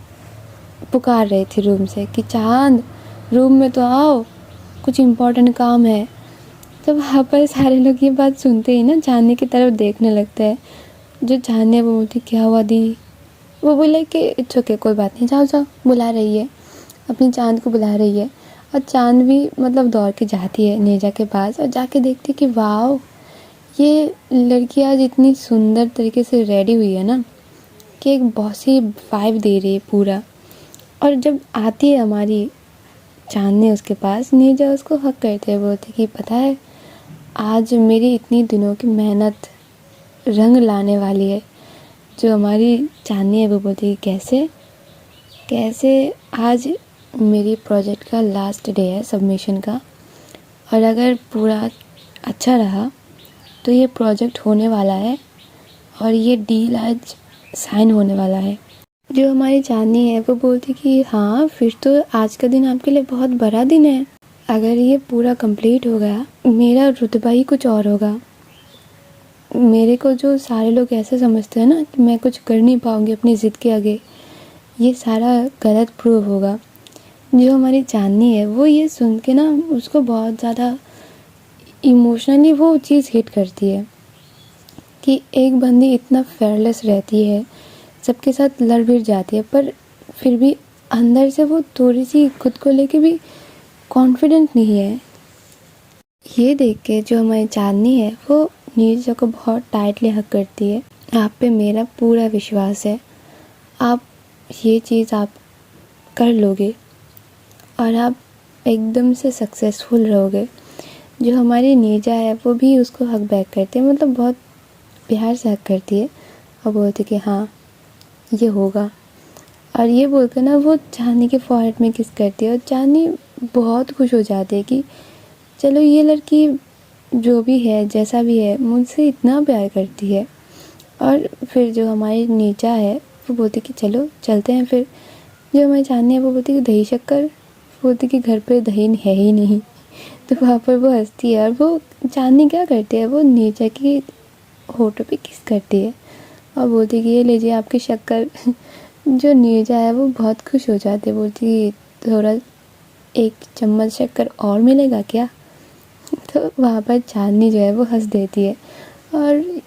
A: पुकार रही थी रूम से कि चांद रूम में तो आओ, कुछ इम्पोर्टेंट काम है। तो वहाँ पर सारे लोग ये बात सुनते ही ना चांदनी की तरफ देखने लगते हैं। जो चांदनी है वो बोलती क्या हुआ दी। वो बोले कि इट्स ओके, कोई बात नहीं, जाओ जाओ, बुला रही है, अपनी चांद को बुला रही है। और चांद भी मतलब दौड़ के जाती है नीरजा के पास और जाके देखती कि वाह, ये लड़की आज इतनी सुंदर तरीके से रेडी हुई है ना कि एक बॉसी वाइब दे रही है पूरा। और जब आती है हमारी चांदनी उसके पास, नीरजा उसको हक करते हुए बोलती कि पता है आज मेरी इतनी दिनों की मेहनत रंग लाने वाली है। जो हमारी चांदनी है वो बोलती है कैसे कैसे, आज मेरी प्रोजेक्ट का लास्ट डे है सबमिशन का, और अगर पूरा अच्छा रहा तो ये प्रोजेक्ट होने वाला है और ये डील आज साइन होने वाला है। जो हमारी चांदनी है वो बोलती कि हाँ फिर तो आज का दिन आपके लिए बहुत बड़ा दिन है। अगर ये पूरा कंप्लीट हो गया मेरा रुतबा ही कुछ और होगा। मेरे को जो सारे लोग ऐसे समझते हैं ना कि मैं कुछ कर नहीं पाऊँगी अपनी ज़िद के आगे, ये सारा गलत प्रूव होगा। जो हमारी चांदनी है वो ये सुन के ना उसको बहुत ज़्यादा इमोशनली वो चीज़ हिट करती है कि एक बंदी इतना फेयरलेस रहती है, सबके साथ लड़ भिड़ जाती है, पर फिर भी अंदर से वो थोड़ी सी खुद को लेके भी कॉन्फिडेंट नहीं है। ये देख के जो हमारी चांदनी है वो नीरजा को बहुत टाइटली हग करती है। आप पे मेरा पूरा विश्वास है, आप ये चीज़ आप कर लोगे और आप एकदम से सक्सेसफुल रहोगे। जो हमारी नीरजा है वो भी उसको हक बैक करती है, मतलब बहुत प्यार से हक करती है और बोलती कि हाँ ये होगा। और ये बोलकर ना वो चांदनी के फॉरहेड में किस करती है और चांदनी बहुत खुश हो जाती है कि चलो ये लड़की जो भी है जैसा भी है मुझसे इतना प्यार करती है। और फिर जो हमारी नीरजा है वो बोलती कि चलो चलते हैं फिर। जो हमारी चांदनी है वो बोलती कि दही शक्कर, बोलती कि घर पे दही है ही नहीं। तो वहाँ पर वो हंसती है और वो चांदनी क्या करती है, वो नीरजा की होठों पे किस करती है और बोलती कि ये लीजिए आपकी शक्कर। जो नीरजा है वो बहुत खुश हो जाती है, बोलती थोड़ा एक चम्मच शक्कर और मिलेगा क्या। तो वहाँ पर चांदनी जो है वो हंस देती है और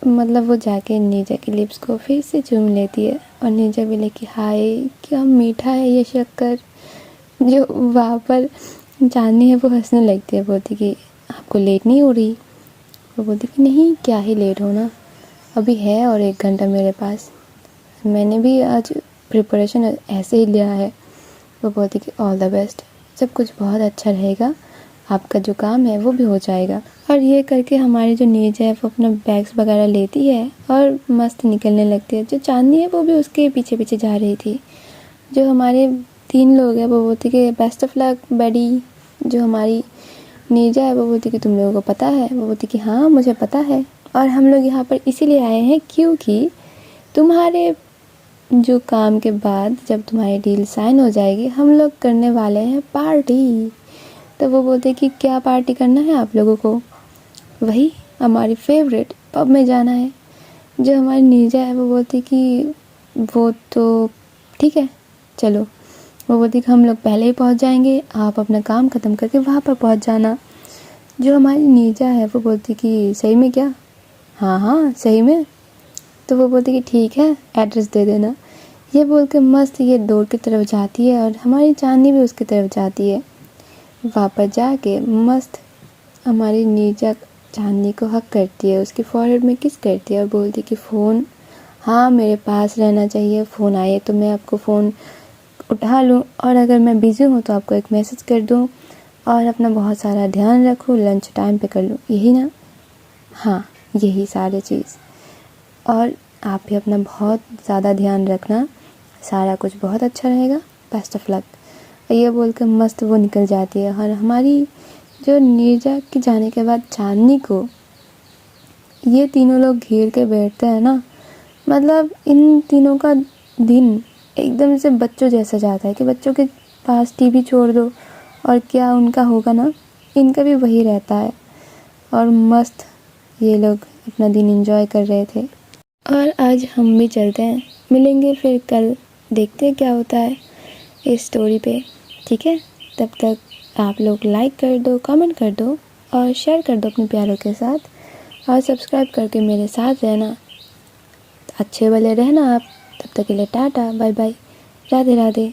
A: मतलब वो जाके नीरजा की लिप्स को फिर से चूम लेती है और नीरजा भी लेके हाय क्या मीठा है ये शक्कर। जो वहाँ पर चांदनी है वो हंसने लगती है, बोलती कि आपको लेट नहीं हो रही। वो बोलती कि नहीं क्या ही लेट होना, अभी है और 1 घंटा मेरे पास, मैंने भी आज प्रिपरेशन ऐसे ही लिया है। वो बोलती कि ऑल द बेस्ट, सब कुछ बहुत अच्छा रहेगा, आपका जो काम है वो भी हो जाएगा। और ये करके हमारी जो नीरजा है वो अपना बैग्स वगैरह लेती है और मस्त निकलने लगती है। जो चांदनी है वो भी उसके पीछे पीछे जा रही थी। जो हमारे 3 लोग हैं वो बोलती कि बेस्ट ऑफ लक बेडी। जो हमारी नीरजा है वो बोलती कि तुम लोगों को पता है, वो बोलती कि हाँ मुझे पता है और हम लोग यहाँ पर इसीलिए आए हैं क्योंकि तुम्हारे जो काम के बाद जब तुम्हारी डील साइन हो जाएगी हम लोग करने वाले हैं पार्टी। तो वो बोलते कि क्या पार्टी करना है आप लोगों को, वही हमारी फेवरेट पब में जाना है। जो हमारी नीरजा है वो बोलती कि वो तो ठीक है चलो। वो बोलती कि हम लोग पहले ही पहुंच जाएंगे, आप अपना काम ख़त्म करके वहाँ पर पहुंच जाना। जो हमारी नीरजा है वो बोलती कि सही में क्या, हाँ हाँ सही में। तो वो बोलती कि ठीक है एड्रेस दे देना। ये बोल के मस्त ये डोर की तरफ जाती है और हमारी चांदनी भी उसकी तरफ जाती है। वापस जाके मस्त हमारी नीरजा चांदनी को हक करती है, उसकी फॉरहेड में किस करती है और बोलती कि फ़ोन हाँ मेरे पास रहना चाहिए, फ़ोन आए तो मैं आपको फ़ोन उठा लूँ और अगर मैं बिज़ी हूँ तो आपको एक मैसेज कर दूँ और अपना बहुत सारा ध्यान रखूँ, लंच टाइम पे कर लूँ, यही ना। हाँ यही सारी चीज़, और आप भी अपना बहुत ज़्यादा ध्यान रखना, सारा कुछ बहुत अच्छा रहेगा, बेस्ट ऑफ लक। ये बोल कर मस्त वो निकल जाती है। और हमारी जो नीरजा के जाने के बाद चांदनी को ये तीनों लोग घेर के बैठते हैं ना, मतलब इन तीनों का दिन एकदम से बच्चों जैसा जाता है कि बच्चों के पास टीवी छोड़ दो और क्या उनका होगा ना, इनका भी वही रहता है। और मस्त ये लोग अपना दिन एंजॉय कर रहे थे। और आज हम भी चलते हैं, मिलेंगे फिर कल, देखते हैं क्या होता है इस स्टोरी पे। ठीक है, तब तक आप लोग लाइक कर दो, कमेंट कर दो और शेयर कर दो अपने प्यारों के साथ और सब्सक्राइब करके मेरे साथ रहना। अच्छे वाले रहना आप। तब तक के लिए टाटा, बाय बाय, राधे राधे।